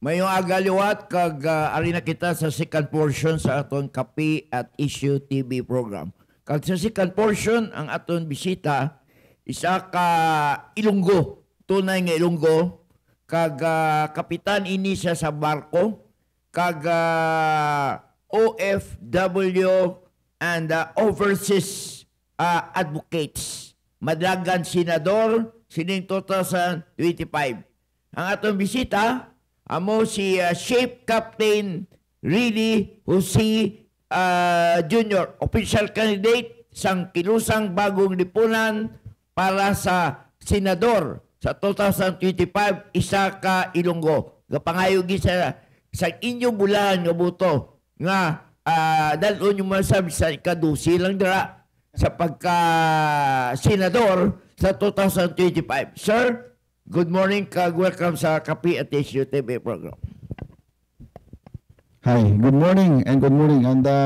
Mayong agaliwat kag ari na kita sa second portion sa aton Kape at Issue TV program. Kag sa second portion ang aton bisita isa ka Ilonggo, tunay nga Ilonggo kag kapitan ini siya sa barko kag OFW and overseas advocates. Madagan senador sining 2025. Ang aton bisita amo si Ship Captain Rilly Jose Jr., official candidate sang Kilusang Bagong Lipunan para sa senador sa 2025, isa ka Ilonggo. Gapangayogi sa inyong bulahan nga buto nga dalon yung masabi sa ikadusi lang dira sa pagka senador sa 2025. Sir, good morning kag welcome sa Kape at Issue TV program. Hi, good morning and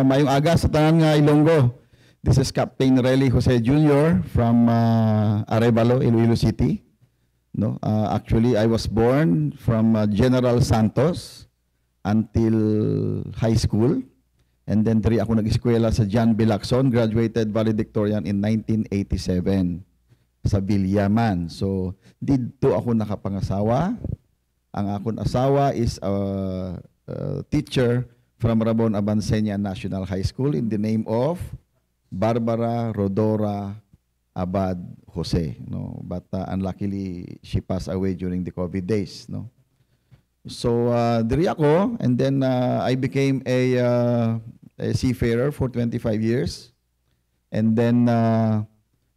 mayong aga sa tanan nga Ilonggo. This is Captain Riley Jose Jr. from Arevalo, Iloilo City. No, actually I was born from General Santos until high school, and then diri ako nag-eskwela sa John B. Lacson, graduated valedictorian in 1987 sa Villaman. So dito ako nakapangasawa. Ang akong asawa is a teacher from Ramon Abansenia National High School in the name of Barbara Rodora Abad Jose, no, but unluckily she passed away during the COVID days, no. So diri ako, and then I became a seafarer for 25 years, and then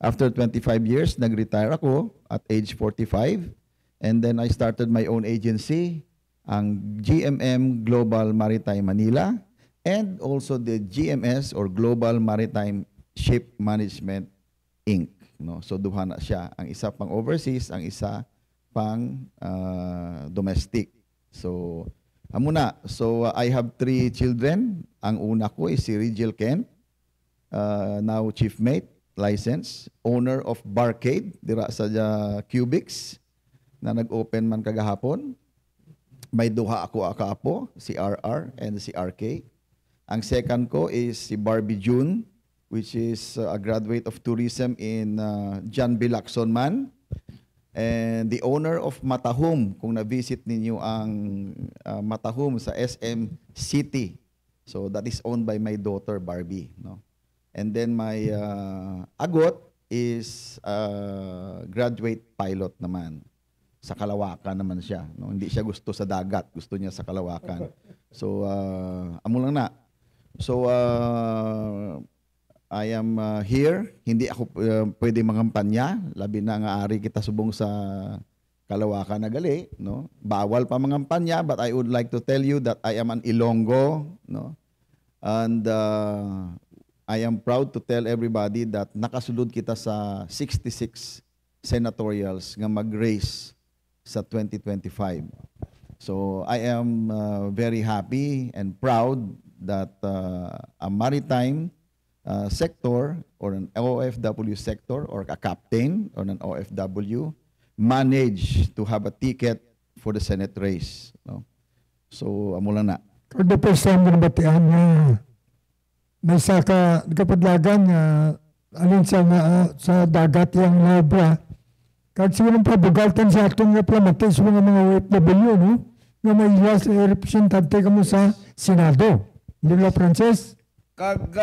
after 25 years nag-retire ako at age 45, and then I started my own agency, ang GMM Global Maritime Manila, and also the GMS or Global Maritime Ship Management Inc. No? So duha na siya, ang isa pang overseas, ang isa pang domestic. So amo na. So I have 3 children. Ang una ko is si Rigel Kent, now chief mate, license, owner of Barcade dira sa Cubics na nag-open man kagahapon. May duha ako akaapo, si RR and si RK. Ang second ko is si Barbie June, which is a graduate of tourism in John B. Lacson man, and the owner of Matahum, kung na-visit ninyo ang Matahum sa SM City. So that is owned by my daughter Barbie, no. And then my agot is graduate pilot naman. Sa Kalawakan naman siya, no. Hindi siya gusto sa dagat, gusto niya sa Kalawakan. So amo lang na. So I am here. Hindi ako pwede mangampanya, labi na nga ari kita subong sa Kalawakan na gali, no. Bawal pa mangampanya, but I would like to tell you that I am an Ilonggo, no. And I am proud to tell everybody that nakasulod kita sa 66 senatorials nga mag-race sa 2025. So I am very happy and proud that a maritime sector or an OFW sector or a captain or an OFW managed to have a ticket for the Senate race, no? So amo lang na. Kada person mo batian nga may saka kapadlagan nga alin siya nga sa dagat yang nobra. Kahit siguro pabugaltan sa atong diplomates mga OFW, no? Nga may ilas representante ka mo sa Senado. Hindi ba, Frances? Kag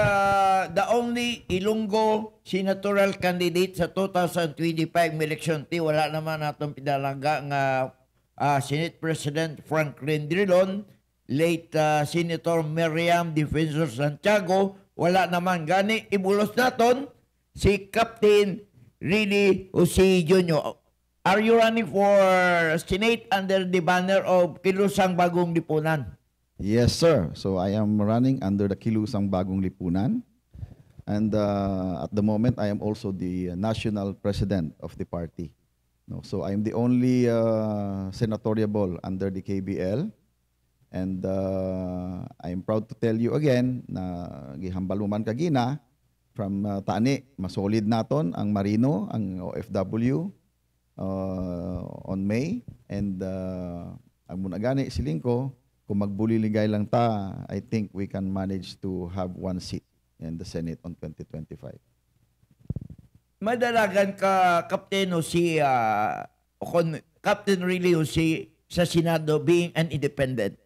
the only Ilonggo senatorial candidate sa 2025 election wala naman natong pinalaga nga Senate President Franklin Drilon, late Senator Miriam Defensor Santiago, wala naman gani. Ibulos naton si Captain Rilly Jose Jr. Are you running for Senate under the banner of Kilusang Bagong Lipunan? Yes, sir. So I am running under the Kilusang Bagong Lipunan. And at the moment, I am also the national president of the party. No, so I am the only senatoriable under the KBL. And I am proud to tell you again na gihambaluman kagina from Tani, masolid naton ang Marino, ang OFW on May. And Ang muna gani siling ko, kung magbuliligay lang ta, I think we can manage to have one seat in the Senate on 2025. Madalagan ka, Captain Jose, Captain Riley Jose, sa Senado being an independent.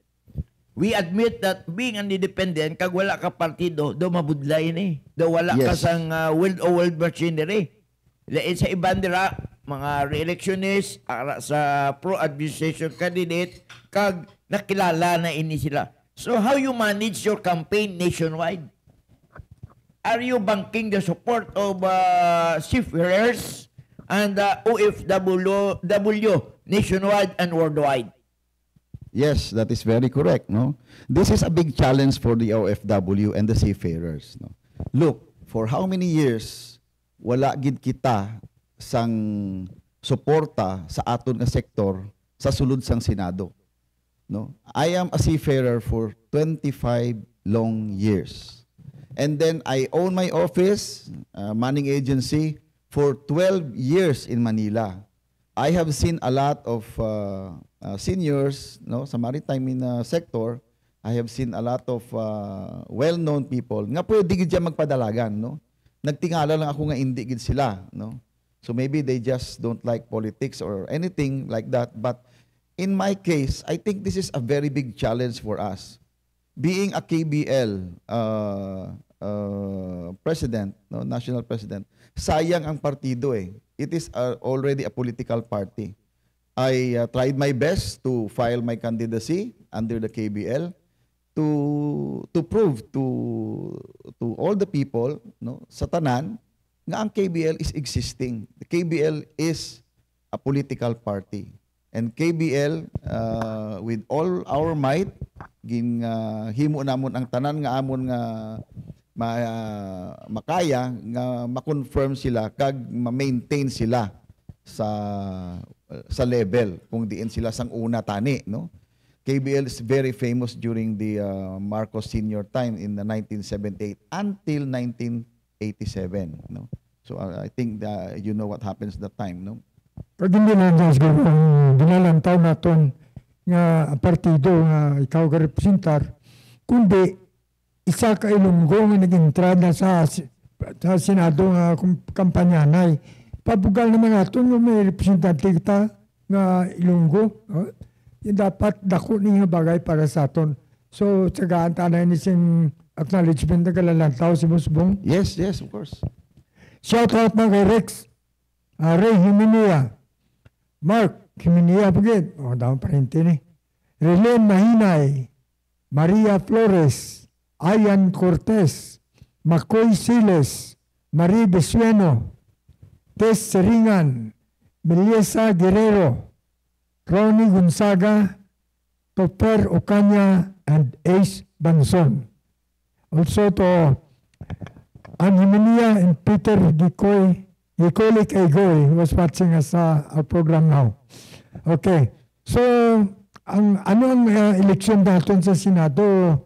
We admit that being an independent, kag wala ka partido, do mabudlay ni. Do wala ka Yes. sang world machinery. Lain sa ibang dira, mga re-electionist, ara sa pro-administration candidate, kag nakilala na ini sila. So how you manage your campaign nationwide? Are you banking the support of seafarers and OFW nationwide and worldwide? Yes, that is very correct, no? This is a big challenge for the OFW and the seafarers, no? Look, for how many years wala gid kita sang suporta sa aton nga sektor sa sulod sang Senado, no? I am a seafarer for 25 long years. And then I own my office, manning agency, for 12 years in Manila. I have seen a lot of seniors, no, sa maritime sector. I have seen a lot of well-known people nga pwede gid dyan magpadalagan, no. Nagtingala lang ako nga hindi gid sila, no. So maybe they just don't like politics or anything like that. But in my case, I think this is a very big challenge for us. Being a KBL president, no, national president, sayang ang partido eh. It is already a political party. I tried my best to file my candidacy under the KBL to prove to all the people, no, sa tanan nga ang KBL is existing. The KBL is a political party. And KBL, with all our might, himo namon ang tanan nga amon nga makaya nga ma-confirm sila kag ma-maintain sila sa level kung diin sila sang una tani, no. KBL is very famous during the Marcos senior time in the 1978 until 1987, no. So I think you know what happens that time, no. Pag hindi na dyan siguro ang dinalantaw natin nga partido nga ikaw ka representar, kundi isa ka Ilonggo nga nag-entrada sa Senado nga kampanyanay. Pabugal naman natin nga may representante kita nga Ilonggo. Dapat dako nga bagay para sa aton. So, tsagaan tanay ni sing acknowledgement na kalalantaw si Musbong. Yes, yes, of course. Shout out na kay Rex. Ray Jimenea. Mark Jimenea pagit. O, daman parente ni. Relen Mahinay. Maria Flores. Ayan Cortez. Makoy Siles. Marie Besueno. Tess Seringan. Meliesa Guerrero. Ronnie Gonzaga. Topper Ocaña. And Ace Banson. Also to Ann Jimenea and Peter Gicoy. Nicole Kaigoy, who was watching us our program now. Okay. So, ano ang eleksyon natin sa Senado?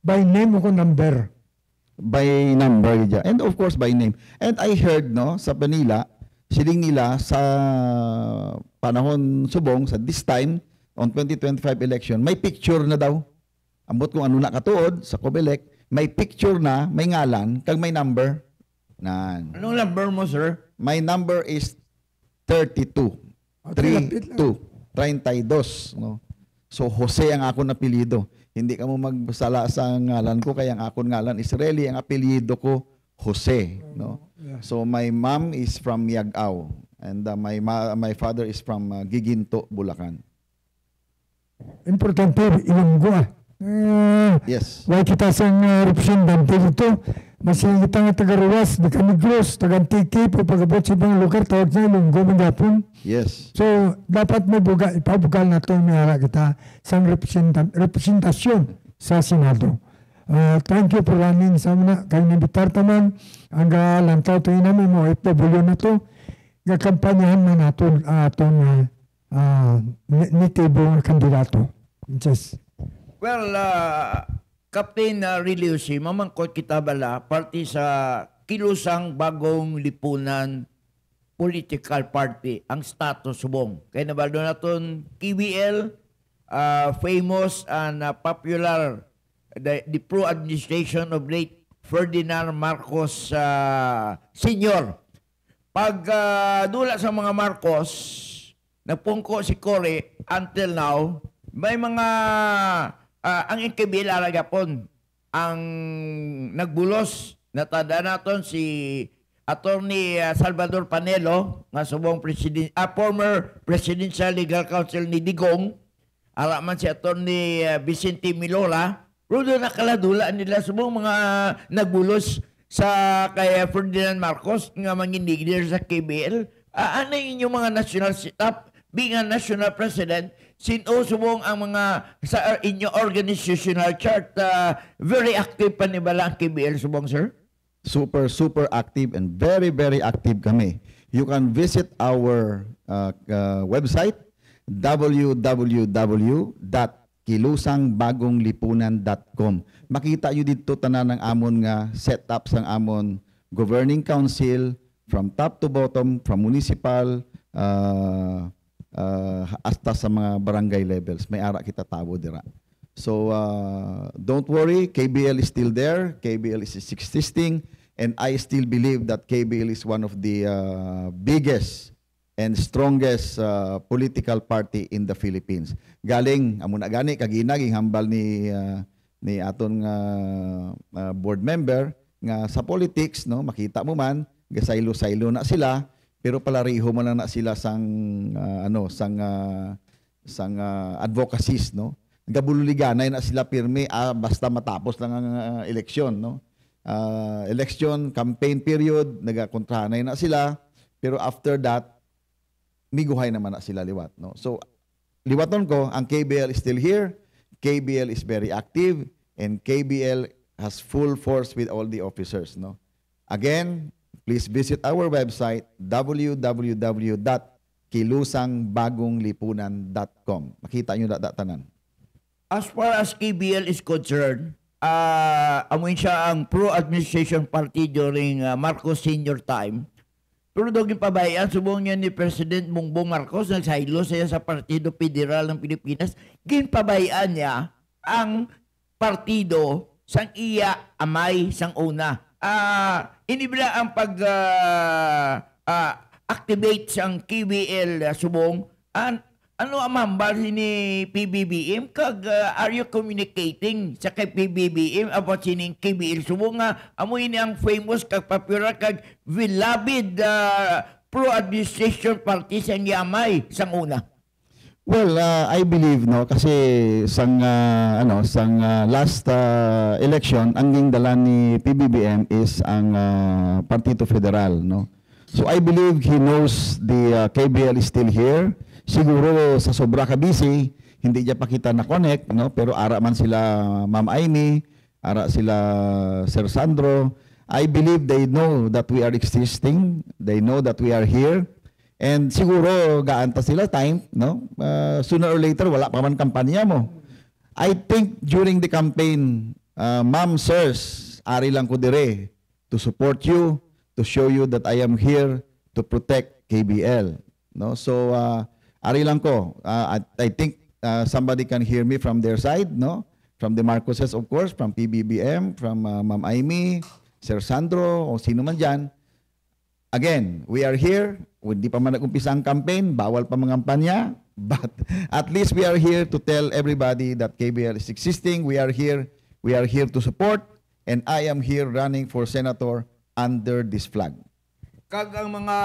By name o number? By number, yeah. And of course, by name. And I heard, no, sa Manila, siling nila sa panahon subong, sa this time, on 2025 election, may picture na daw. Ambot kung ano na katuod, sa Comelec, may picture na, may ngalan, kag may number. Nan. Anong number mo, sir? My number is 32. 32. 32, no? So, Jose ang ako na apelyido. Hindi ka mo magsala sa ngalan ko, kaya ang akong ngalan Israeli, ang apelyido ko, Jose, no? So, my mom is from Yagao, and my father is from Giginto, Bulacan. Importante, Ilonggo Yes. Why kita sang representante dito? Masih kita nga taga-Ruwas, taga-Negros, taga-Antique, pagabot sa ibang lugar, tawag na Ilonggo, Magyapon. Yes. So, dapat may ipabugal na itong mayara kita sa representasyon sa Senado. Thank you for running sa mga kayo nabitar taman. Ang lantaw ito namin mo, FW na ito. Kakampanyahan na natin itong nitibo ng kandidato. Just. Well, Captain Riliosi, mamangkot kita bala, party sa kilusang bagong lipunan political party, ang status subong. Kaya nabalo natin KBL, famous and popular the pro-administration of late Ferdinand Marcos Sr. Pag dula sa mga Marcos, napungko si Cory until now, may mga ang inkibil aragapon ang nagbulos natada naton si Attorney Salvador Panelo nga subong former Presidential Legal Counsel ni Digong, araman si Attorney Vicente Milola, pero doon nakaladula nila subong mga nagbulos sa kay Ferdinand Marcos nga manginig sa KBL. Ano inyong mga national setup? Being a national president, sino subong ang mga sa inyo organizational chart? Very active pa ni bala ang KBL subong, sir? Super active and very active kami. You can visit our website www.kilusangbagonglipunan.com. Makita nyo dito tanan ng amon nga setup sang amon governing council from top to bottom, from municipal hasta sa mga barangay levels. May ara kita tabo dira. So don't worry, KBL is still there. KBL is existing, and I still believe that KBL is one of the biggest and strongest political party in the Philippines. Galing amo na gani kaginaging hambal ni aton board member nga sa politics, no, makita mo man gasaylo-saylo na sila, pero palariho man na sila sang advocacies, no. Gabululiganay na sila pirmi basta matapos lang ang eleksyon, no. Election campaign period nagakontrahanay na sila, pero after that miguhay naman na sila liwat, no. So liwaton ko, ang KBL is still here. KBL is very active, and KBL has full force with all the officers, no. Again, please visit our website www.kilusangbagonglipunan.com. Makita nyo tanan. As far as KBL is concerned, amoy siya ang pro-administration party during Marcos Senior time. Pero daw gipabayaan, subong niya ni President Bongbong Marcos, nagsaylo siya sa Partido Federal ng Pilipinas, ginpabayaan niya ang partido sang iya amay sang una. Inibla ang activate sang KBL subong, ano amambal ni PBBM kag are you communicating sa kay PBBM about sining KBL subong nga amoy ni ang famous kag popular kag beloved pro-administration party sang yamay sang una? Well, I believe, no, kasi sang last election ang gingdala ni PBBM is ang Partido Federal, no. So I believe he knows the KBL is still here. Siguro sa sobra ka busy, hindi niya pa kita na-connect, no? Pero ara man sila Ma'am Amy, ara sila Sir Sandro. I believe they know that we are existing. They know that we are here. And siguro gaanta sila time, no? Sooner or later, wala pa man kampanya mo. I think during the campaign, Ma'am, Sirs, ari lang ko dire to support you, to show you that I am here to protect KBL, no? So, ari lang ko. I think somebody can hear me from their side, no? From the Marcoses, of course, from PBBM, from Ma'am Amy, Sir Sandro, o sino man dyan. Again, we are here. Hindi pa man nag-umpisa ang campaign, bawal pa mga kampanya, but at least we are here to tell everybody that KBL is existing. We are here to support, and I am here running for senator under this flag. Kag ang mga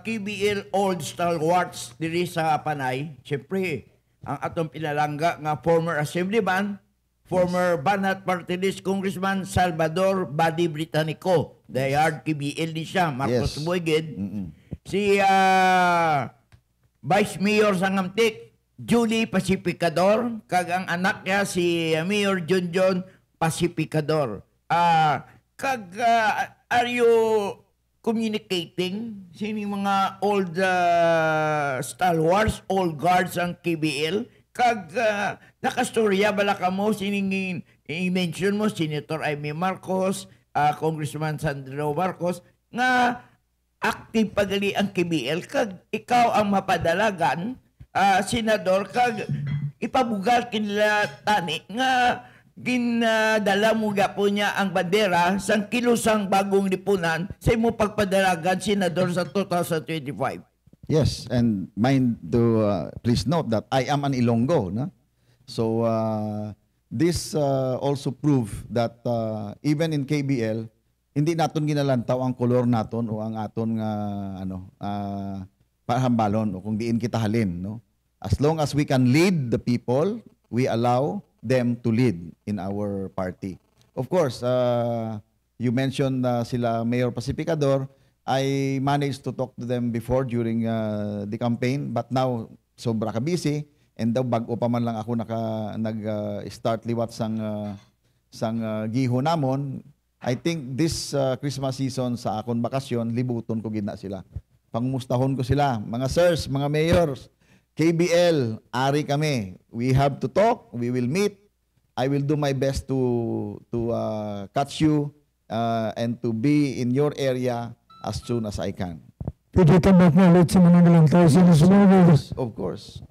KBL old stalwarts diri sa Panay, siyempre, ang atong pinalangga nga former assemblyman, former Banat Party List Congressman Salvador Badi Britannico. Dayard KBL ni siya, Marcos Buigid. Si Vice Mayor Sangamtik, Julie Pacificador, kag ang anak niya si Mayor Junjun Pacificador. Are you communicating sini mga old stalwarts, old guards ang KBL? Kag nakastorya bala ka mo sining i-mention mo Senator Amy Marcos, Congressman Sandro Marcos nga active pagali ang KBL kag ikaw ang mapadalagan senador kag ipabugal kinila tani nga ginadala mo po niya ang bandera sang kilusang bagong lipunan sa imo pagpadalagan senador sa 2025. Yes, and mind to please note that I am an Ilonggo, no? So this also prove that even in KBL, hindi naton ginalantaw ang kolor naton o ang aton nga pahambalon o kung diin kita halin, no? As long as we can lead the people, we allow them to lead in our party. Of course, you mentioned sila Mayor Pacificador. I managed to talk to them before during the campaign, but now sobra ka busy and daw bag-o pa man lang ako nag-start liwat sang giho namon. I think this Christmas season sa akon bakasyon libuton ko gid na sila. Pangmustahon ko sila, mga sirs, mga mayors, KBL, ari kami. We have to talk, we will meet. I will do my best to catch you and to be in your area as soon as I can. Pwede ka mag-alit sa mga galantaw sa nasunod. Of course.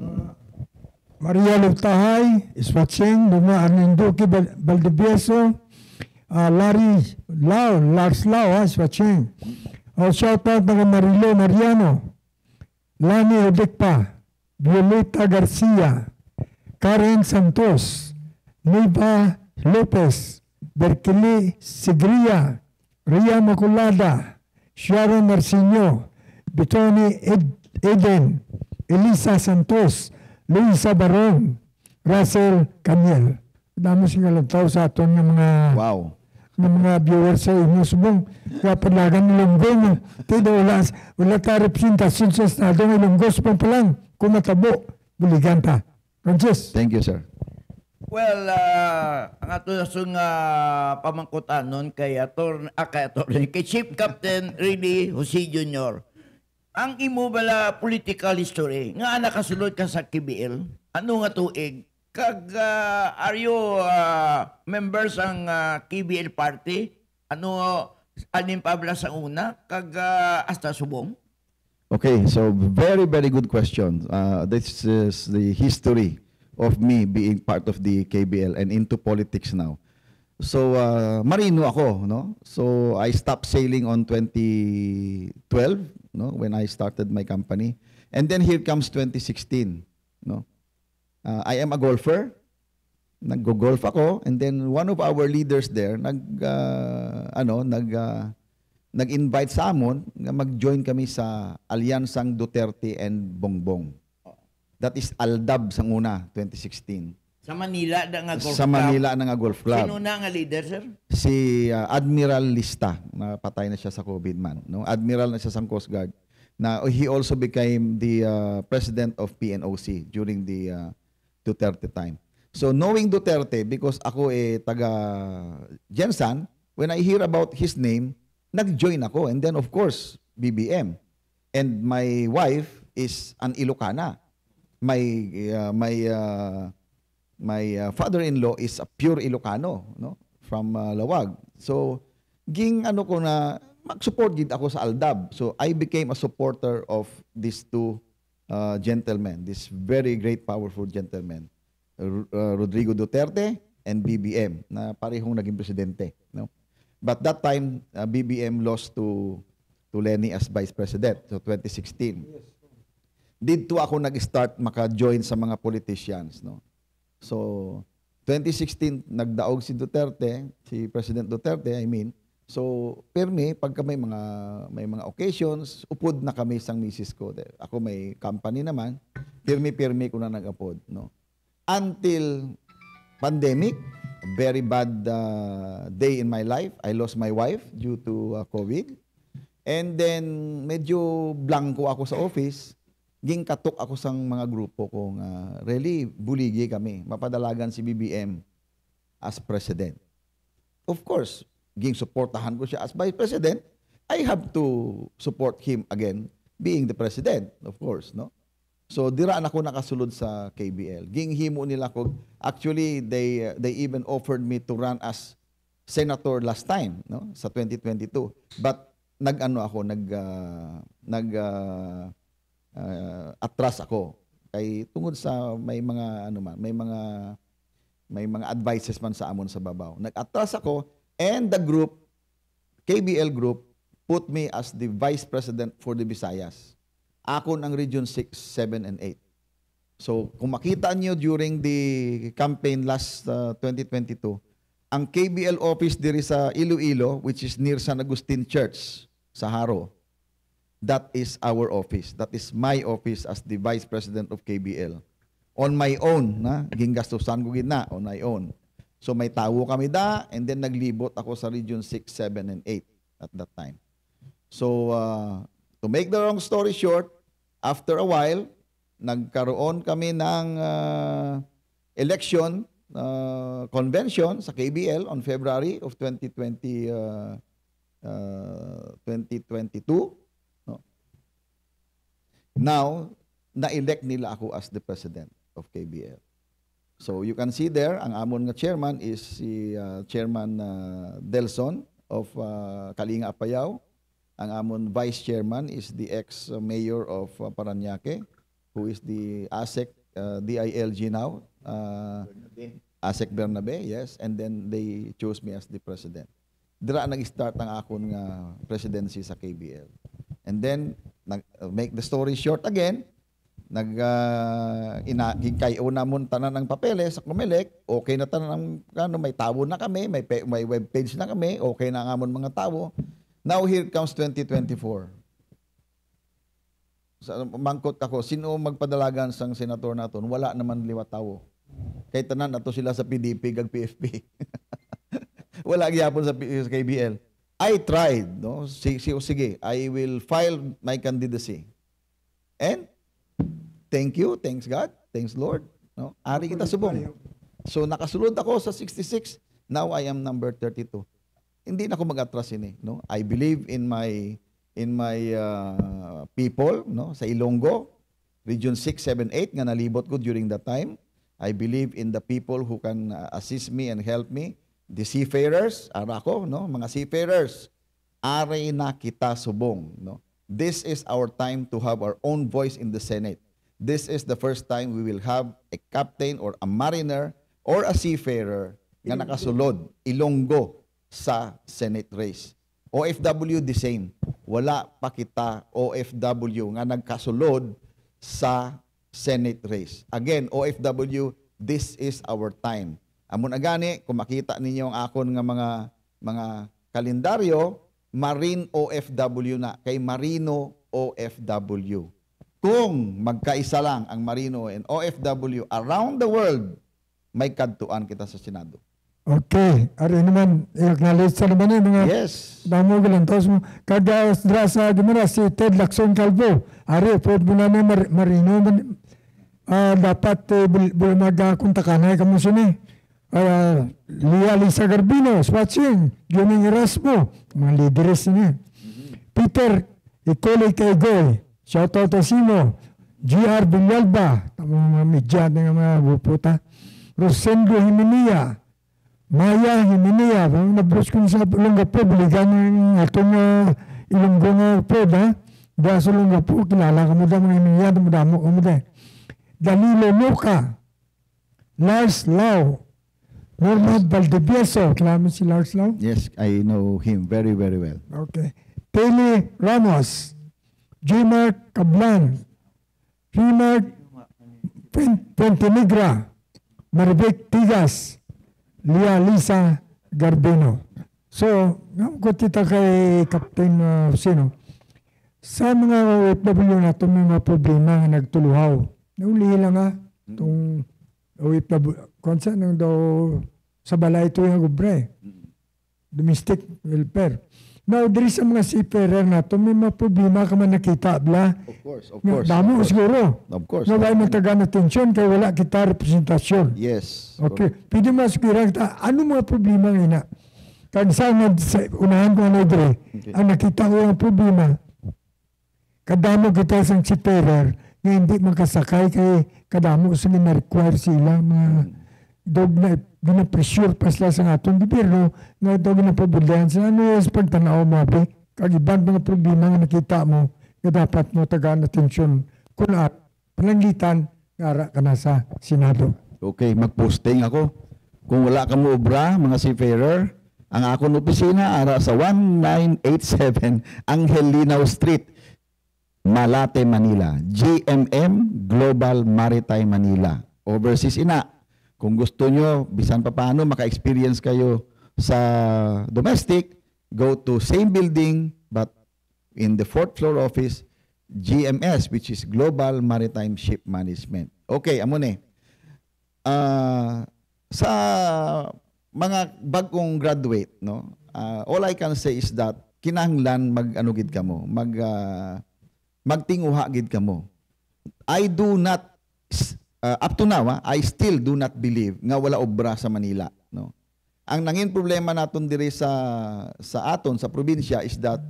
Maria Lugtahay is watching. Luma Arninduki Valdivieso. Larry Lau, Lars Lau is watching. Shout out mga Marilo Mariano. Lani Odekpa. Violeta Garcia. Karen Santos. Neva Lopez. Berkeli Sigria. Ria Maculada. Sharon Marcinio, Betoni Eden, Elisa Santos, Luisa Baron, Russell Camiel. Dami siya lantaw sa aton ng mga mga viewers sa inyo subong. Kaya palagan ng Ilonggo mo. Tida wala ta representasyon sa estado ng Ilonggo subong pa lang. Kung matabo, buligan ta. Francis. Thank you, sir. Well, ang ato nga pamangkutan nun kay Chief Captain Rene Jose Jr. Ang imo bala political history nga nakasulod ka sa KBL, ano nga tuig? Kag are you members ang KBL party? Ano anim pabla sa una? Kag hasta subong? Okay, so very, very good question. This is the history of me being part of the KBL and into politics now. So, marino ako, no? So, I stopped sailing on 2012, no? When I started my company. And then here comes 2016, no? I am a golfer. Nag-golf ako. And then one of our leaders there, nag-invite sa amon na mag-join kami sa Alyansang Duterte and Bongbong. That is Aldab sang una, 2016. Sa Manila na nga golf Sa club. Manila na nga golf club. Sino na nga leader, sir? Si Admiral Lista, napatay na siya sa COVID man. No? Admiral na siya sa Coast Guard. Na he also became the president of PNOC during the Duterte time. So knowing Duterte, because ako taga Jensan, when I hear about his name, nag-join ako. And then of course, BBM. And my wife is an Ilocana. My father-in-law is a pure Ilocano, no, from Lawag. So ging ko na mag-support gid ako sa Aldab. So I became a supporter of these two gentlemen, this very great powerful gentlemen, Rodrigo Duterte and BBM, na parehong naging presidente, no. But that time BBM lost to Lenny as vice president, so 2016. Yes. Dito ako nag-start maka-join sa mga politicians, no. So 2016 nagdaog si Duterte, si President Duterte, I mean. So permi pagka may mga occasions, upod na kami sang misis ko. Ako may company naman, permi ko na nag-upod, no. Until pandemic, a very bad day in my life. I lost my wife due to COVID. And then medyo blanco ako sa office. Ging katok ako sang mga grupo ko nga really buligi kami. Mapadalagan si BBM as president. Of course, ging supportahan ko siya as vice president. I have to support him again being the president, of course, no? So dira na ako nakasulod sa KBL. Ging himo nila ko. Actually, they even offered me to run as senator last time, no? Sa 2022. But atras ako kay tungod sa may mga ano man, may mga advices man sa amon sa babaw. Nag-atras ako, and the group, KBL group, put me as the vice president for the Visayas. Ako ng Region 6, 7, and 8. So, kung makita nyo during the campaign last 2022, ang KBL office diri sa Iloilo, which is near San Agustin Church sa Haro, that is our office. That is my office as the vice president of KBL. On my own, na gingastusan ko gina, on my own. So may tawo kami da, and then naglibot ako sa Region 6, 7, and 8 at that time. So, to make the long story short, after a while, nagkaroon kami ng election convention sa KBL on February of 2022. No? Now, na-elect nila ako as the president of KBL. So you can see there, ang amon nga chairman is si Chairman Delson of Kalinga Apayao. Ang amon vice chairman is the ex-mayor of Parañaque, who is the ASEC DILG now, ASEC Bernabe, yes, and then they chose me as the president. Dira nag-start ang akon nga presidency sa KBL. And then, make the story short again, kay una mo tanan ng papeles sa Comelec, okay na tanan ng may tawo na kami, may web page na kami, okay na ang amon mga tawo. Now here comes 2024. Mangkot ako, sino magpadalagan sang senator naton? Wala naman 5 tawo. Kay tanan ato sila sa PDP kag PFP. Wala gyapon sa KBL. I tried, no? Sige, I will file my candidacy. And thank you, thanks God, thanks Lord, no? Ari kita subong. So nakasulod ako sa 66. Now I am number 32. Hindi na ako mag-atras ini, no? I believe in my people, no? Sa Ilonggo, Region 6, 7, 8 nga nalibot ko during that time. I believe in the people who can assist me and help me. The seafarers, ara ko, no? Mga seafarers, ari na kita subong, no? This is our time to have our own voice in the Senate. This is the first time we will have a captain or a mariner or a seafarer nga nakasulod, Ilonggo, sa Senate race. OFW, the same. Wala pa kita OFW nga nagkasulod sa Senate race. Again, OFW, this is our time. Amon agani, kung makita ninyo ang akon nga mga kalendaryo, Marine OFW na, kay Marino OFW. Kung magkaisa lang ang Marino and OFW around the world, may kadtuan kita sa Senado. Okay. Ari naman, i-acknowledge sa naman yung mga Yes. damo galantos mo. Kada sa gimana si Ted Lacson Calvo. Ari, po mo na Marino. Dapat bumaga-kunta ka na kamo sini. Lisa Garbino, Swatching, Juning Erasmo, mga leaders niya. Peter Icole Kaigoy, shoutout to Sino, GR Villalba, mga media ng mga buputa, Rosendo Himenea, Maya Himenea, nabros ko sa Ilonggo po, biligan ng atong Ilonggo nga po, dahil sa Ilonggo po, kilala ka mo da, mga Himenea, damo ka mo da. Danilo Moca, Lars Lau, Norman Valdivieso, kilala mo si Lars Lau? Yes, I know him very, very well. Okay. Pele Ramos, J-Mark Cablan, Rimark Puentenigra, Marvic Tigas, Lisa Garbino. So, ko tita kay Captain Sino, sa mga OFW na itong mga problema na nagtuluhaw, nauli lang itong OFW, kung saan nang daw sa balay ito yung gubre, domestic welfare. Now, diri sa mga seafarer na ito, may mga problema ka man nakita, bla. Of course. Damo siguro. Of course. Naway mataga na atensyon kaya wala kita representasyon. Yes. Okay. Pwede masikira kita, ano mga problema ngayon na? Kaya saan sa unahan ko na diri, ang nakita ko yung problema, kadamo kita sa seafarer na hindi makasakay kay kadamo sa na-require sila mga dog na gina-pressure pa sila sa atong gobyerno nga dog na pabudlayan sa ano yung pagtanaw mo be kag ibang mga problema nga nakita mo nga dapat mo tagaan atensyon kung at pananglitan Ara ka na sa Senado. Okay, mag-posting ako. Kung wala ka mo obra, mga seafarer, ang akong opisina ara sa 1987 Angelinaw Street, Malate, Manila. GMM Global Maritime Manila. Overseas ina. Kung gusto nyo, bisan pa paano, maka-experience kayo sa domestic, go to same building, but in the 4th floor office, GMS, which is Global Maritime Ship Management. Okay, amo ni. Sa mga bagong graduate, no, all I can say is that kinahanglan mag-ano gid kamo, magtinguha gid kamo. I do not up to now, I still do not believe nga wala obra sa Manila, no. Ang nangin problema naton diri sa aton sa probinsya is that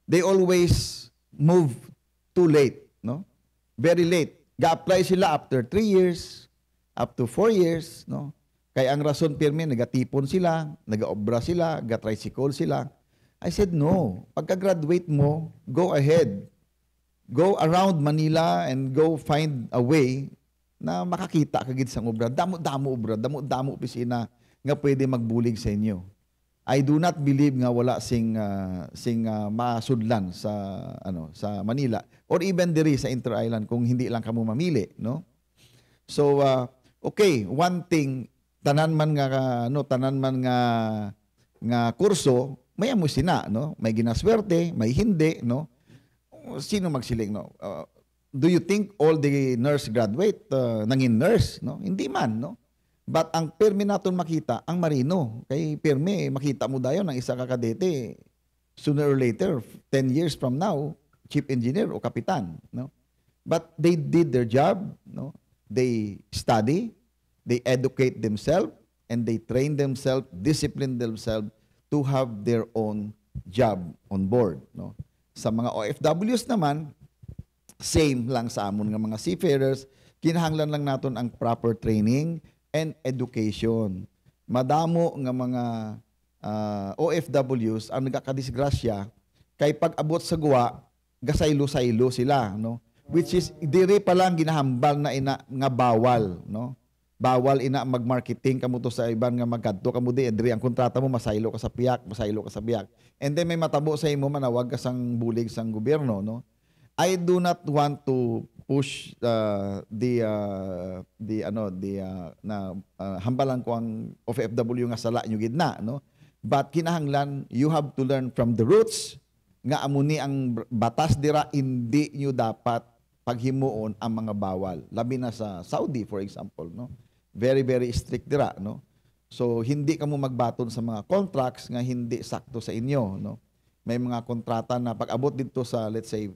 they always move too late, no? Very late. Ga-apply sila after 3 years, up to 4 years, no? Kaya ang rason pirmi, nagatipon sila, nag-obra sila, ga-tricycle sila. I said, no. Pagka-graduate mo, go ahead. Go around Manila and go find a way na makakita kagid sang obra. Damo-damo obra, damo-damo opisina nga pwede magbulig sa inyo. I do not believe nga wala sing masudlan sa Manila or even diri sa Inter-Island kung hindi lang kamo mamili, no? So okay, one thing tanan man nga kurso may amo sina, no? May ginaswerte, may hindi, no? Sino magsiling, no? Do you think all the nurse graduate nangin nurse, no? Hindi man, no? But ang permi naton makita, ang marino. Kay permi, makita mo dayon ng isa ka kadete, sooner or later, 10 years from now, chief engineer o kapitan. No? But they did their job. No? They study, they educate themselves, and they train themselves, discipline themselves to have their own job on board. No? Sa mga OFWs naman, same lang sa amon nga mga seafarers, kinahanglan lang naton ang proper training and education. Madamo nga mga OFWs ang nagkakadisgrasya kay pag-abot sa guwa, gasaylo-saylo sila, no? Which is diri pa lang ginahambal na ina nga bawal, no? Bawal ina mag-marketing kamo to sa iban nga magkadto kamo diri ang kontrata mo masaylo ka sa piyak, masaylo ka sa biyak. And then may matabo sa imo manawag ka sang bulig sang gobyerno, no? I do not want to push hambalan ko ang OFW nga sala nyo gidna, no? But kinahanglan you have to learn from the roots nga amuni ang batas dira hindi nyo dapat paghimuon ang mga bawal. Labi na sa Saudi for example, no? Very very strict dira, no? So hindi kamo magbaton sa mga contracts nga hindi sakto sa inyo, no? May mga kontrata na pag-abot dito sa let's say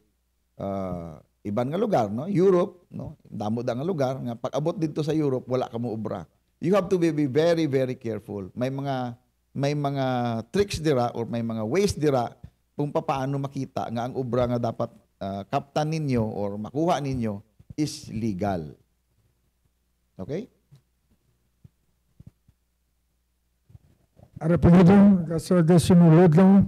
iban nga lugar, no? Europe, no? Damo da nga lugar nga pag-abot dito sa Europe wala ka mo obra. You have to be very very careful. May mga tricks dira or may mga ways dira kung paano makita nga ang obra nga dapat kaptan ninyo or makuha ninyo is legal. Okay? Ara pagidong kasaga sinulod lang.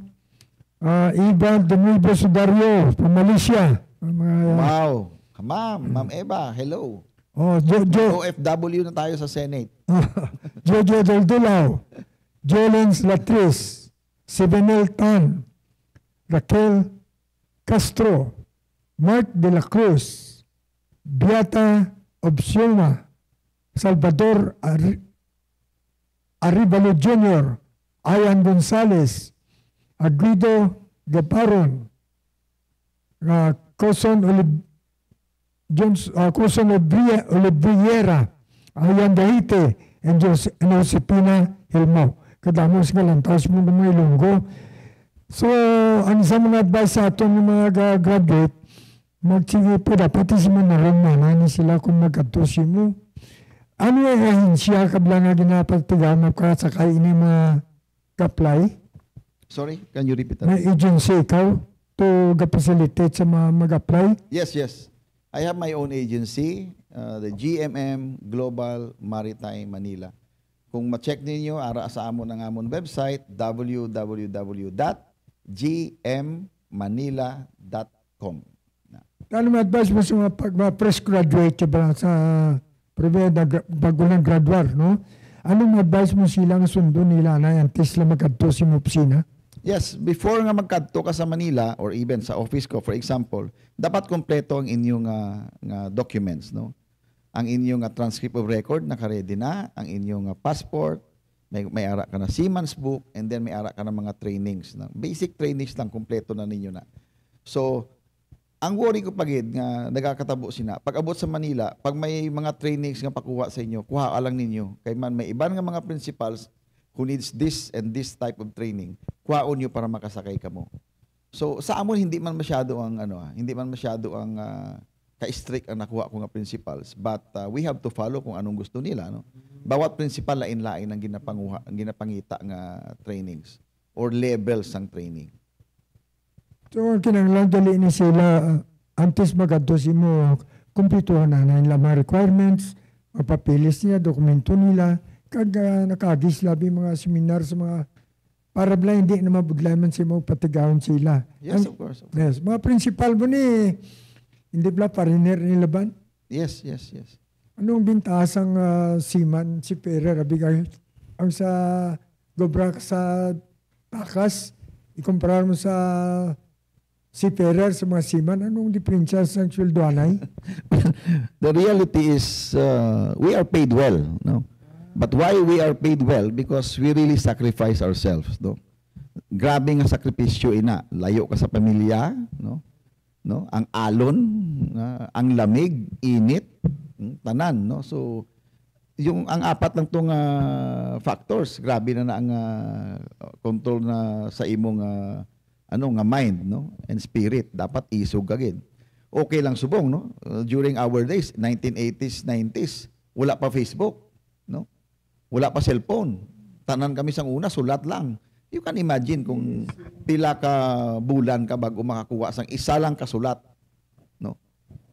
Iba Domingo Sudario from Malaysia. Wow. Ma'am Eva, hello. OFW na tayo sa Senate. Jojo Daldulao, Jolens Latris, Sibenel Tan, Raquel Castro, Mark de la Cruz, Beata Obsioma, Salvador Arivalo Jr., Ayan Gonzales, Aguido Gaparon, Coson Oliviera, Ayan Dahite, and Josepina Hilmo. Kadamo sa kalantaos mo ng mga Ilonggo. So, ang sa mga advice sa ato ng mga graduate, magsige po dapat isima na rin manani sila kung magkatusi mo. Ano yung ahinsya kabla nga ginapagtigan magkasakay ini mga apply? Sorry, can you repeat that? May agency ikaw to facilitate sa mga mag-apply? Yes. I have my own agency, the GMM Global Maritime Manila. Kung ma-check ninyo, ara sa amon ang amon website, www.gmmanila.com. Ano ma-advise mo sa mga fresh graduate ba sa bago lang graduar, no? Anong advice mo sila nga sundo nila na antes sila magkadto sa opisina? Yes, before nga magkadto ka sa Manila or even sa office ko, for example, dapat kompleto ang inyong nga documents, no? Ang inyong transcript of record naka-ready na, ang inyong passport, may ara ka na seaman's book, and then may ara ka na mga trainings. No? Basic trainings lang, kompleto na ninyo na. So, ang worry ko pagid nga nagakatabo sina, pag abot sa Manila, pag may mga trainings nga pakuha sa inyo, kuha ka lang ninyo. Kay man may iban nga mga principals who needs this and this type of training, kuhaon nyo para makasakay ka mo. So sa amon hindi man masyado ang ka-strict ang nakuha ko nga principals, but we have to follow kung anong gusto nila, no. Bawat principal lain-lain ang ginapangita nga trainings or levels ng training. So, kinanglan dali ni sila antes magadto si mo kumpletuhan na nila mga requirements, mapapilis niya, dokumento nila, kag nakagis labi mga seminar sa mga para bala hindi na mabudlay man si mo patigawon sila. Yes, of course. Yes, mga principal mo ni hindi bala pariner nila ban? Yes. Anong bintasang seaman si Ferrer abigay ang sa gobra sa takas ikumparar mo sa si Ferrer sa mga seaman, anong diferensya sa sweldo anay? The reality is we are paid well, no? But why we are paid well? Because we really sacrifice ourselves, no? Grabe nga sakripisyo ina. Layo ka sa pamilya, no? Ang alon, ang lamig, init, tanan, no? So ang apat lang tong factors, grabe na ang control na sa imong nga mind, no, and spirit, dapat isog agad. Okay lang subong, no, during our days 1980s 90s wala pa Facebook, no, wala pa cellphone, tanan kami sang una sulat lang. You can imagine kung pila ka bulan ka bago makakuha sang isa lang ka sulat, no.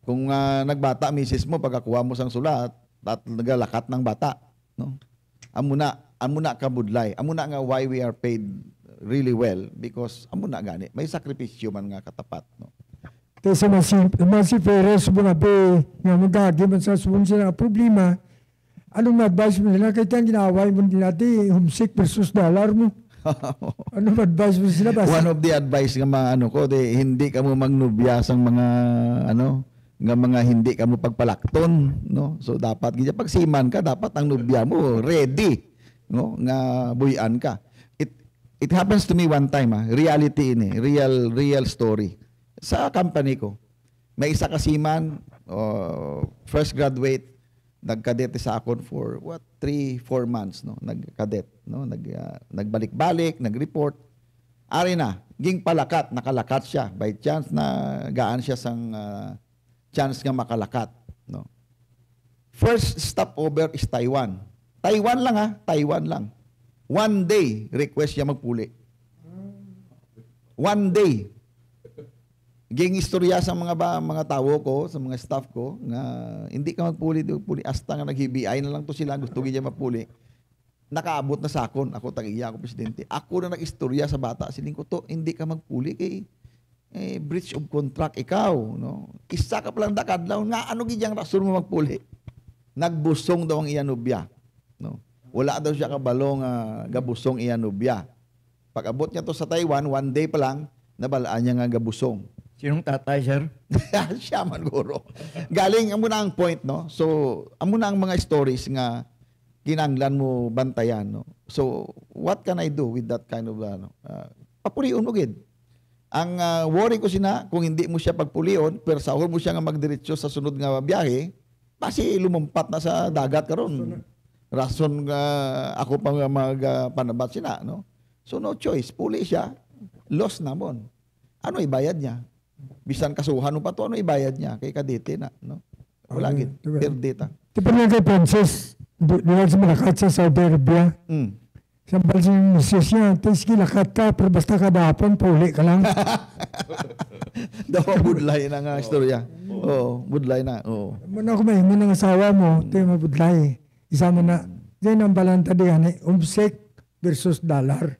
Kung nagbata misis mo pagkakuha mo sang sulat at nagalakat ng bata, no, amuna ka budlay, amuna nga why we are paid really well, because amo na gani may sakripisyo man nga katapat, no. Kaysa si Ferrer subunabi nga magagi man sa subong sila problema, anong advice mo nila kaya ginaway mo nila di homesick versus dollar mo? Anong advice mo sila ba? One of the advice nga hindi ka mo magnubya sang mga nga mga hindi ka mo pagpalakton, no. So dapat gid pag siman ka dapat ang nubya mo ready, no, nga buyan ka. It happens to me one time, reality ini, real story. Sa company ko, may isa kasiman, fresh graduate, nagkadete sa akon for 3-4 months, no, nagkadet, no, nagbalik-balik, nag-report. Ari na, ging palakat, nakalakat siya by chance na gaan siya sang chance nga makalakat, no. First stopover is Taiwan. Taiwan lang. One day, request siya magpuli. One day. Ging istorya sa mga tao ko, sa mga staff ko, nga hindi ka magpuli, hasta nga nag-HBI na lang to sila, gusto niya magpuli. Nakaabot na sa akon, ako tag-iya ako presidente. Ako na nag-istorya sa bata, siling ko to, hindi ka magpuli kay breach of contract ikaw, no. Isa ka palang dakadlaw nga ano gidyang rason mo magpuli. Nagbusong daw ang iyanubya, no. Wala daw siya kabalo nga gabusong iyanubya. Pag abot niya to sa Taiwan, one day pa lang, nabalaan niya nga gabusong. Sinong tatay, sir? Siya man guro. Galing, amo na ang point, no? So, amo na ang mga stories nga kinanglan mo bantayan, no? So, what can I do with that kind of, papulion mo gid. Ang worry ko sina, kung hindi mo siya pagpulion, pero sahol mo siya nga magdiretso sa sunod nga biyahe, pasi lumumpat na sa dagat karon. Rason nga ako pa magpanabat sina, no? So no choice, puli siya, loss na mon. Ano ibayad niya? Bisan kasuhan mo pa to, ano ibayad niya? Kay kadete na, no? Wala gid, perdita. Tipo na kay Princess, doon sa malakat sa Saudi Arabia. Sambal sa misis niya, tis kilakat ka, pero basta kadapon, puli ka lang. Daw budlay na nga istorya. Oo, budlay na. Oo. Muna ko may ng asawa mo, ito yung mabudlay. Isa mo na, din ang balanta diyan, umsek versus dollar.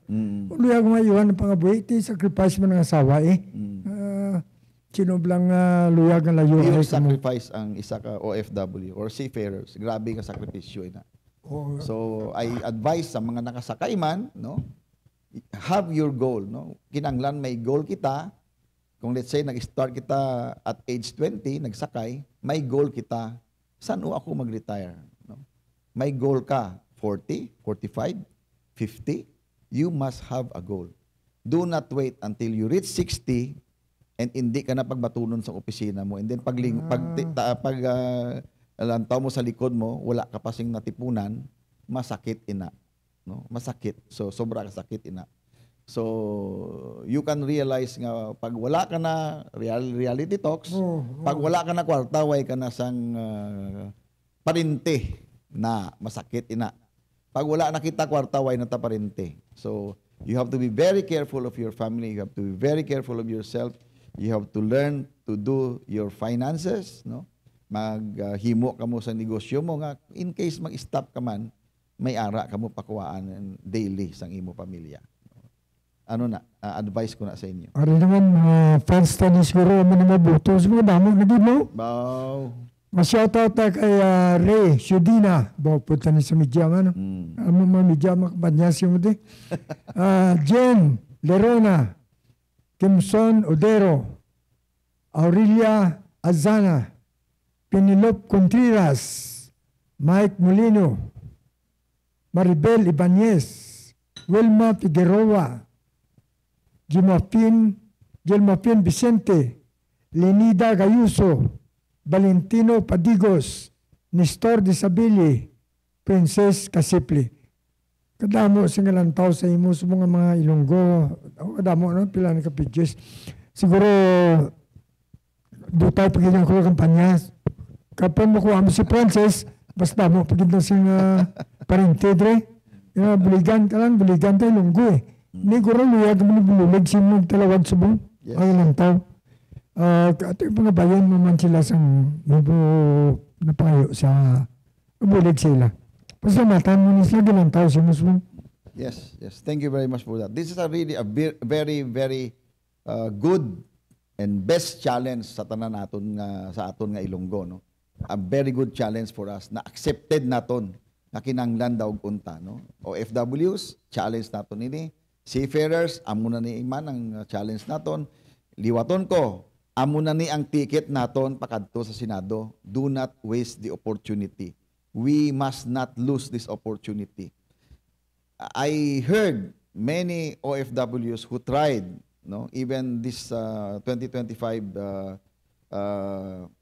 Uli ako ngayon ng pangabuhi, ito sacrifice mo ng asawa sinublang luyag ang layo. You ay sacrifice ang isa ka OFW or seafarers. Grabe ka sakripisyo ina. Oo. So I advise sa mga nakasakay man, no? Have your goal, no? Kinanglan may goal kita. Kung let's say nag-start kita at age 20, nagsakay, may goal kita. Saan ako mag-retire, no? May goal ka 40, 45, 50. You must have a goal. Do not wait until you reach 60 and hindi ka na pagbatunon sa opisina mo. And then lantaw mo sa likod mo, wala ka pasing natipunan, masakit ina. No? Masakit. So, sobra kasakit ina. So, you can realize nga, pag wala ka na, reality talks, pag wala ka na kwarta, way ka na sang parinte na masakit ina. Pag wala na kita kwarta, way na ta parinte. So, you have to be very careful of your family. You have to be very careful of yourself. You have to learn to do your finances, no? Maghimo ka mo sa negosyo mo nga in case mag-stop ka man, may ara ka mo pakuwaan daily sang imo pamilya. Ano na, advice ko na sa inyo. Ari naman, fans ta ni siguro mo na mabuto. Siguro damo, naging mo? Bow. Ma-shoutout ta kay Ray Shudina. Bawa punta ni sa media man. Amo mga media makapanyas yung di. Jen Lerona, Kimson Odero, Aurelia Azana, Penilop Contreras, Mike Molino, Maribel Ibanez, Wilma Figueroa, Gilmafin Vicente, Lenida Gayuso, Valentino Padigos, Nestor Disabili, Princess Kasipli. Kadamo singalan tao sa imo sa mga Ilonggo. Kadamo no pila ni kapidjes. Siguro do tayo pagiging ko kampanya. Kapag mo kuha mo si Princess, basta mo pagiging sing parente dre. Buligan ka lang, buligan tayo Ilonggo eh. Ni guro luyag mo ni bululig simong talawag subong. Ay lang tao. Ato yung mga bayan naman sila sang ibo napayo sa bulig sila. Pasalamatan mo sila ganang tao si Muslim. Yes, yes. Thank you very much for that. This is really a very, very good and best challenge sa tanan naton nga sa aton nga Ilonggo, no. A very good challenge for us na accepted naton na kinanglan daw unta, no. OFWs, challenge naton ini. Seafarers, amo na ni iman ang challenge naton. Liwaton ko, amo na ni ang ticket naton pakadto sa Senado. Do not waste the opportunity. We must not lose this opportunity. I heard many OFWs who tried, no, even this 2025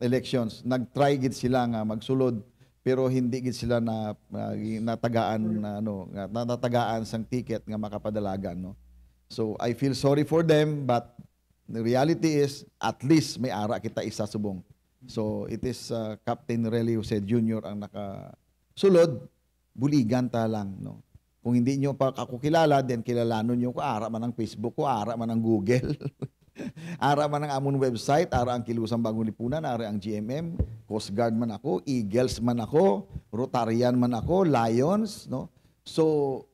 elections, nagtry gid sila nga magsulod pero hindi gid sila natagaan natagaan sang ticket nga makapadalagan, no. So I feel sorry for them, but the reality is at least may ara kita isa subong. So it is Captain Relly Jose Jr. ang nakasulod, buligan ta lang, no. Kung hindi nyo pa ako kilala, then kilalanon nyo ko, ara man ang Facebook ko, ara man ang Google. Ara man ang amon website, ara ang Kilusang Bagong Lipunan, ara ang GMM, Coast Guard man ako, Eagles man ako, Rotarian man ako, Lions, no. So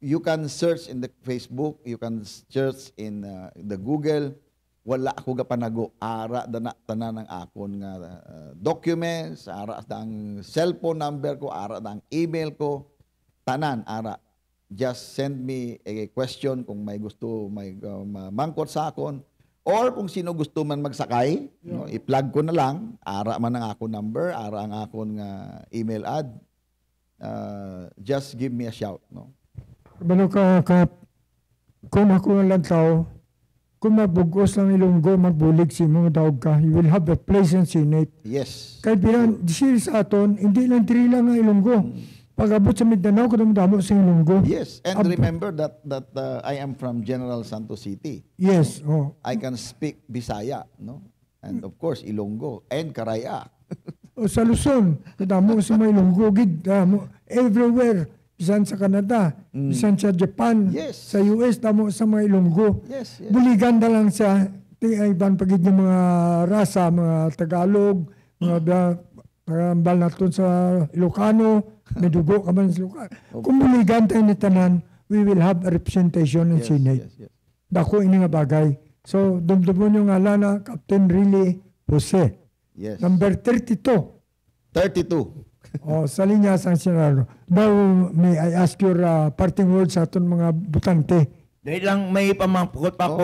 you can search in the Facebook, you can search in the Google. Wala ako gapanago, ara dana tanan ng akon nga documents, ara ang cellphone number ko, ara ang email ko, tanan ara. Just send me a question kung may gusto may mangkot sa akon, or kung sino gusto man magsakay, no, i-plug ko na lang, ara man ang akon number, ara ang akon nga email ad. Just give me a shout, no. Balo kung ako lang tao, kung mabugos ng Ilonggo, magbulig si mga daog ka, you will have a place in Senate. Yes. Kahit bilang disiri sa aton, hindi lang trila nga Ilonggo. Pag-abot sa Mindanao, kadamo sa Ilonggo. Yes, and remember that I am from General Santos City. Yes, oh. I can speak Bisaya, no? And of course, Ilonggo and Karaya. O sa Luzon, kadamo sa mga Ilonggo, gid, everywhere. Bisan sa Canada, bisan sa Japan, Yes. sa US, damo sa mga Ilonggo. Yes, yes. Buligan na lang sa ibang pagid ng mga rasa, mga Tagalog, mga bal natin sa Ilocano, may dugo ka man sa Ilocano. Kung buligan tayo ni tanan, we will have a representation in Yes, Senate. yes, yes. Dako ini nga bagay. So, dumdumon yung ngalan na Captain Riley Jose. Yes. Number 32. 32. Sa linya sang Senado. Now, may I ask your parting words sa aton mga butante? Dahil lang may pamangpukot pa ko,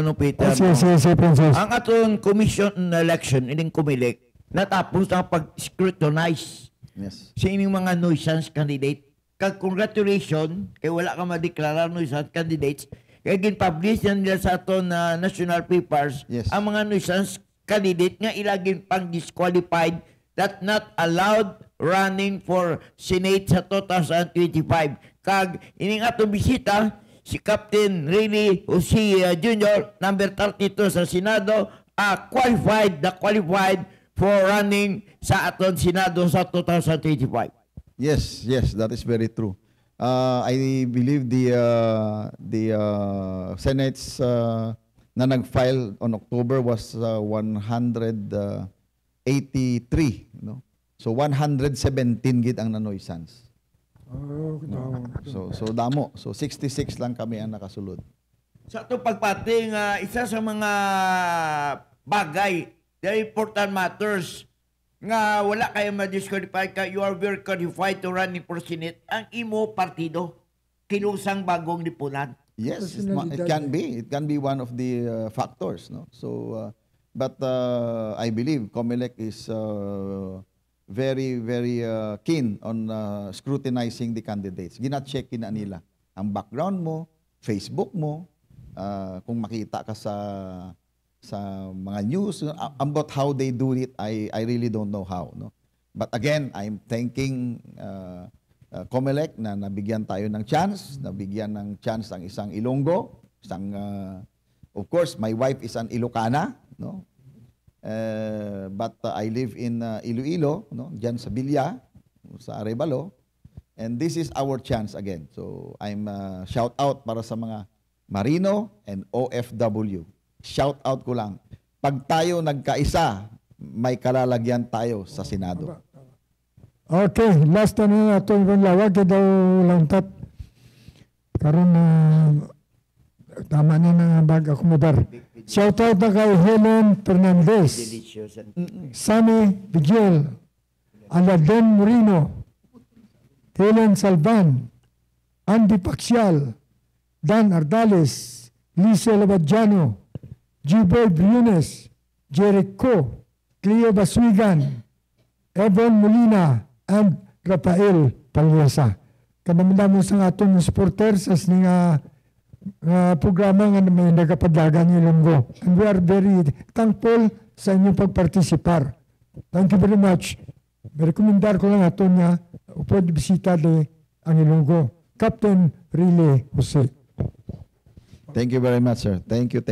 no, Peter. Sige, Francis. Ang aton commission election, ining kumilik, natapos ang pag-scrutinize Yes. sa ining mga nuisance candidate. Kag congratulations, kay wala ka madeklara nuisance candidates, kaya gin-publish na nila sa aton national papers, Yes. ang mga nuisance candidate nga ilagin pang disqualified that not allowed running for Senate sa 2025. Kag ining atong bisita, si Captain Riley Jose Jr., number 32 sa Senado, qualified for running sa aton Senado sa 2025. Yes, that is very true. I believe the Senate's na nag-file on October was 183, no? So 117 gid ang nanoisans. So damo. So 66 lang kami ang nakasulod. Sa itong pagpating, isa sa mga bagay, the important matters, nga wala kayo ma-disqualify ka, you are very qualified to running for Senate, ang imo partido, kinusang bagong lipunan. Yes, it can be. It can be one of the factors, no? So, but I believe COMELEC is very, very keen on scrutinizing the candidates. Gina-check na nila ang background mo, Facebook mo, kung makita ka sa mga news, about how they do it, I really don't know how, no? But again, I'm thanking COMELEC na nabigyan tayo ng chance, nabigyan ng chance ang isang Ilonggo, isang of course, my wife is an Ilocana, no? But I live in Iloilo, no? Diyan sa Bilya, sa Arevalo, and this is our chance again. So I'm shout out para sa mga Marino and OFW. Shout out ko lang. Pag tayo nagkaisa, may kalalagyan tayo sa Senado. Okay, last na ito yung lawag, daw lantat. Karon na tama na nga bag akomodar. Shout out na kay Helen Fernandez, Delicious. Sammy Vigil, Aladen Moreno, Helen Salvan, Andy Paxial, Dan Ardales, Lisa Labadjano, G-Boy Briones, Jericho, Cleo Baswigan, Evan Molina, and Rafael Palyesa. Kanamda mo sa atong supporters sa nga programa nga may nagapadlagan ng Ilonggo. And we are very thankful sa inyong pagpartisipar. Thank you very much. Rekomendar ko lang ato niya upod bisita de ang Ilonggo. Captain Riley Jose. Thank you very much, sir. Thank you.